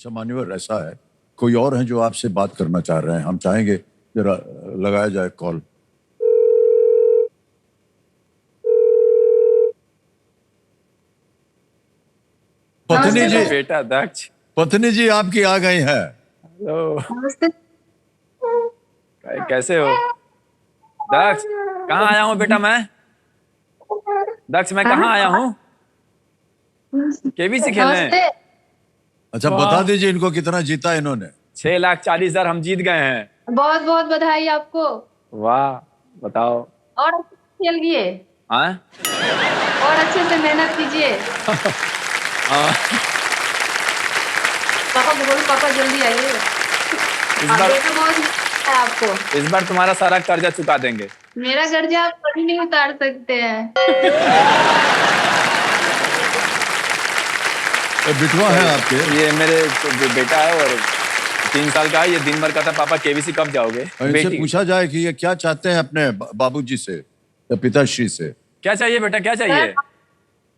अच्छा मान्यवर, ऐसा है, कोई और है जो आपसे बात करना चाह रहे हैं, हम चाहेंगे जरा लगाया जाए कॉल। पत्नी जी, बेटा दक्ष, पत्नी जी आपकी आ गई है। हेलो, कैसे हो दक्ष? कहाँ आया हूँ बेटा मैं? दक्ष मैं कहाँ आया हूँ? केबीसी खेलने। अच्छा बता दीजिए इनको कितना जीता इन्होंने। 6,40,000 हम जीत गए हैं। बहुत बहुत बधाई आपको। वाह, बताओ। और खेलिए हाँ और अच्छे से मेहनत कीजिए। पापा को बोलो, पापा जल्दी आइए। इस बार बेटा बहुत है आपको। इस बार तुम्हारा सारा कर्जा चुका देंगे। मेरा कर्जा आप कभी नहीं उतार सकते हैं। बिटवा है आपके? ये मेरे बेटा है और 3 साल का है। ये दिन भर कहता है पापा केबीसी कब जाओगे? इनसे पूछा जाए कि ये क्या चाहते हैं अपने बाबूजी से या पिताश्री से। क्या चाहिए बेटा, क्या चाहिए?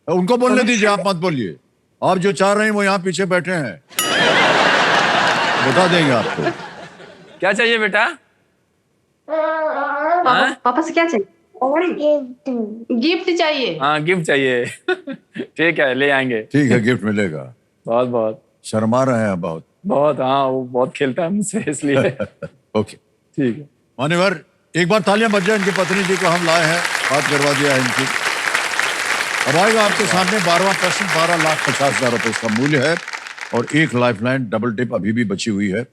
उनको बोलने दीजिए, आप मत बोलिए। आप जो चाह रहे हैं वो यहाँ पीछे बैठे हैं, बता देंगे आपको। क्या चाहिए बेटा? पापा से क्या चाहिए? गिफ्ट चाहिए। हाँ गिफ्ट चाहिए। ठीक है, ले आएंगे। ठीक है, गिफ्ट मिलेगा। बहुत बहुत शर्मा रहे हैं बहुत बहुत। हाँ वो बहुत खेलता है मुझसे इसलिए। ओके ठीक है मान्यवर, एक बार तालियां बज जाए। इनकी पत्नी जी को हम लाए हैं, बात करवा दिया है इनकी। अब आएगा आपके सामने 12वां प्रश्न। 12,50,000 रुपए इसका मूल्य है और एक लाइफलाइन डबल डिप अभी भी बची हुई है।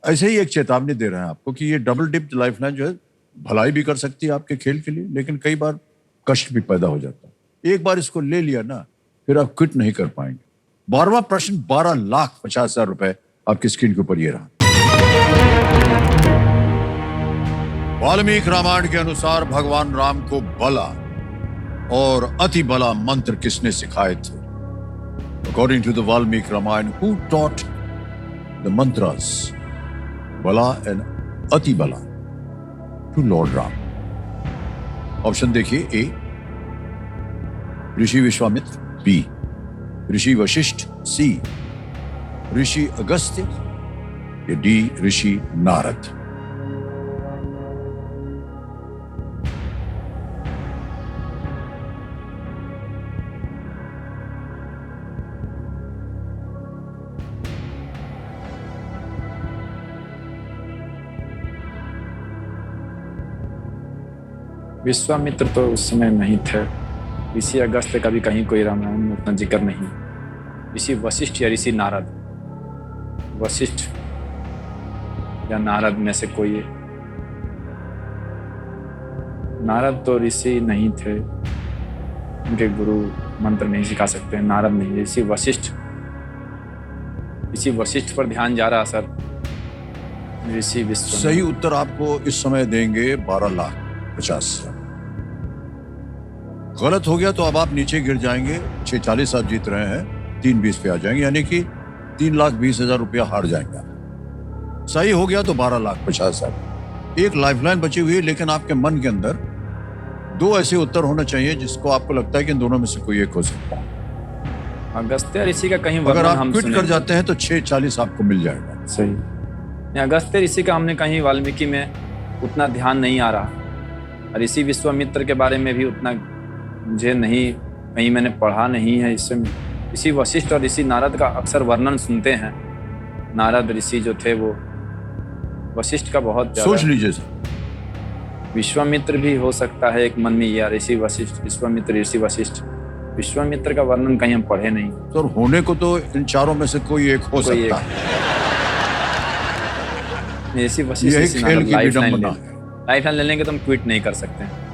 ऐसे ही एक चेतावनी दे रहे हैं आपको कि ये डबल डिप लाइफलाइन जो है भलाई भी कर सकती है आपके खेल के लिए, लेकिन कई बार कष्ट भी पैदा हो जाता है। एक बार इसको ले लिया ना, फिर आप क्विट नहीं कर पाएंगे। 12वां प्रश्न 12,50,000 रुपए आपकी स्क्रीन के ऊपर ये रहा। वाल्मीकि रामायण के अनुसार भगवान राम को बला और अति बला मंत्र किसने सिखाए थे? According to the Valmiki Ramayana, who taught the mantras Bala and Ati Bala to Lord Ram? Option देखिए। ए ऋषि विश्वामित्र, बी ऋषि वशिष्ठ, सी ऋषि अगस्त्य, या डी ऋषि नारद। विश्वामित्र तो उस समय नहीं थे। ऋषि अगस्त्य का भी कहीं कोई रामायण में उतना जिक्र नहीं। ऋषि वशिष्ठ या ऋषि नारद, वशिष्ठ या नारद में से कोई है। नारद तो ऋषि नहीं थे, उनके गुरु मंत्र नहीं सिखा सकते। नारद नहीं, ऋषि वशिष्ठ। ऋषि वशिष्ठ पर ध्यान जा रहा सर। ऋषि विश्वामित्र। सही उत्तर आपको इस समय देंगे 12,50,000। गलत हो गया तो अब आप नीचे गिर जाएंगे। 6,40 आप जीत रहे हैं, 3,20 पे आ जाएंगे, यानी कि 3,20,000 रुपया हार जाएंगे। सही हो गया तो 12,50,000। एक लाइफलाइन बची हुई है, लेकिन आपके मन के अंदर 2 ऐसे उत्तर होना चाहिए जिसको आपको लगता है कि इन दोनों में से कोई एक हो सकता है। अगस्त्य ऋषि का कहीं अगर आप क्विट कर जाते हैं तो 6,40 आपको मिल जाएगा। सही। अगस्त्य ऋषि का हमने कहीं वाल्मीकि में उतना ध्यान नहीं आ रहा। ऋषि विश्वामित्र के बारे में भी उतना मुझे नहीं, कहीं मैंने पढ़ा नहीं है। इससे ऋषि वशिष्ठ और ऋषि नारद का अक्सर वर्णन सुनते हैं। नारद ऋषि जो थे वो वशिष्ठ का बहुत सोच लीजिए सर। विश्वामित्र भी हो सकता है एक मन में, या ऋषि वशिष्ठ, विश्वामित्र, ऋषि वशिष्ठ। विश्वामित्र का वर्णन कहीं हम पढ़े नहीं। तो होने को तो इन चारों में से कोई एक हो सकता है। ऋषि वशिष्ठ, ऋषि खेल नारद। की विडंबना है। लाइफलाइन ले लेंगे तो हम क्विट नहीं कर सकते।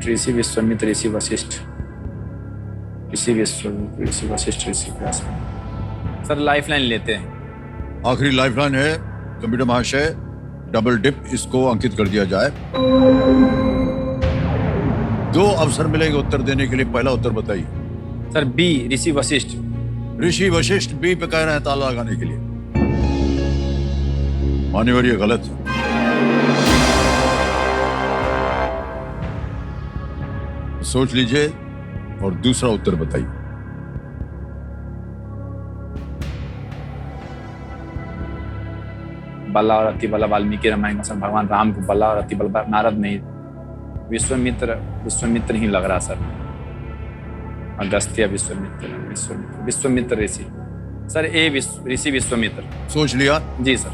ऋषि विश्वामित्र, ऋषि वशिष्ठ, ऋषि विश्वामित्र, ऋषि वशिष्ठ, ऋषि व्यास। सर लाइफलाइन लेते हैं। आखिरी लाइफलाइन है कंप्यूटर महाशय, डबल डिप, इसको अंकित कर दिया जाए। 2 अवसर मिलेंगे उत्तर देने के लिए। पहला उत्तर बताइए सर। बी ऋषि वशिष्ठ। ऋषि वशिष्ठ बी पे कह रहे हैं ताला लगाने के लिए। मान्यवर ये गलत है। सोच लीजिए और दूसरा उत्तर बताइए। बला और अति बला वाल्मीकि रामायण में सर भगवान राम को बला और अति बल, नारद नहीं, विश्वामित्र ही लग रहा सर। अगस्त्य विश्वामित्र ऋषि सर, ऋषि विश्वामित्र। सोच लिया? जी सर।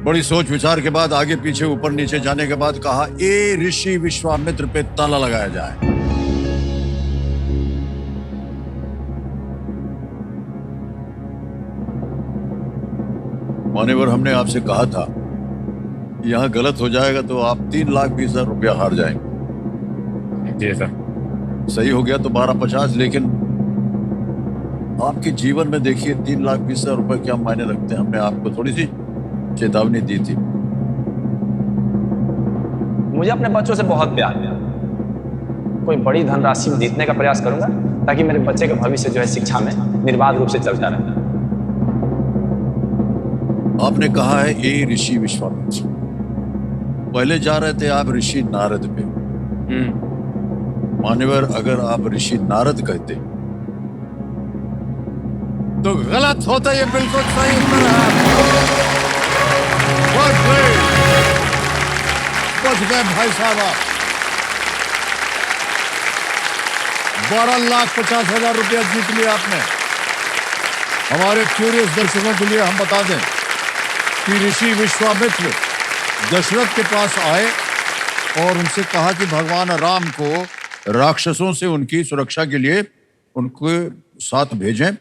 बड़ी सोच विचार के बाद आगे पीछे ऊपर नीचे जाने के बाद कहा ए ऋषि विश्वामित्र पे ताला लगाया जाए। मान्यवर, हमने आपसे कहा था यहां गलत हो जाएगा तो आप 3,20,000 रुपया हार जाएंगे। जी सर। सही हो गया तो 12,50,000, लेकिन आपके जीवन में देखिए 3,20,000 रुपए क्या मायने रखते हैं। हमने आपको थोड़ी सी चेतावनी दी थी। मुझे अपने बच्चों से बहुत प्यार है। कोई बड़ी धनराशि जीतने का प्रयास करूंगा ताकि मेरे बच्चे का भविष्य जो है शिक्षा में निर्बाध रूप से चलता रहे। आपने कहा है ए ऋषि विश्वामित्र, पहले जा रहे थे आप ऋषि नारद पे। मान्यवर, अगर आप ऋषि नारद कहते तो गलत होता, ये बिल्कुल सही उत्तर है। बच गए भाई साहब आप। 12,50,000 रुपया जीत लिया आपने। हमारे क्यूरियस दर्शकों के लिए हम बता दें कि ऋषि विश्वामित्र दशरथ के पास आए और उनसे कहा कि भगवान राम को राक्षसों से उनकी सुरक्षा के लिए उनके साथ भेजें।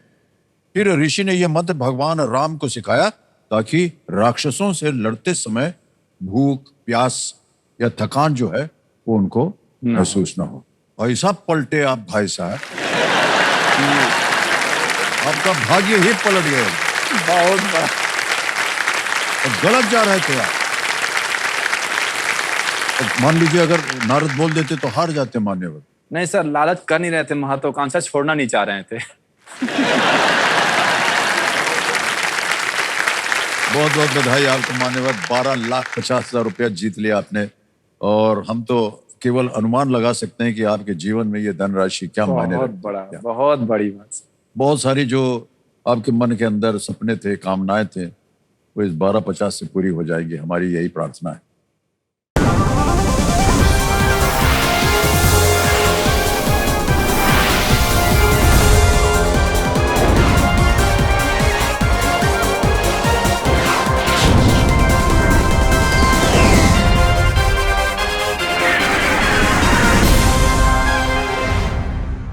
फिर ऋषि ने यह मंत्र भगवान राम को सिखाया ताकि राक्षसों से लड़ते समय भूख, प्यास या थकान जो है वो उनको महसूस ना हो। ऐसा पलटे आप भाई साहब, आपका भाग्य ही पलट गया। बहुत बड़ा। गलत जा रहे थे आप। मान लीजिए अगर नारद बोल देते तो हार जाते मान्यवर। नहीं सर, लालच कर नहीं रहे थे, महत्वाकांक्षा छोड़ना नहीं चाह रहे थे। बहुत बहुत बधाई आपको मान्यवर। 12,50,000 रुपया जीत लिया आपने। और हम तो केवल अनुमान लगा सकते हैं कि आपके जीवन में ये धनराशि क्या मायने बहुत रखती बड़ा, है। बहुत बड़ी बात। बहुत सारी जो आपके मन के अंदर सपने थे, कामनाएं थे, वो इस 12,50 से पूरी हो जाएगी, हमारी यही प्रार्थना है।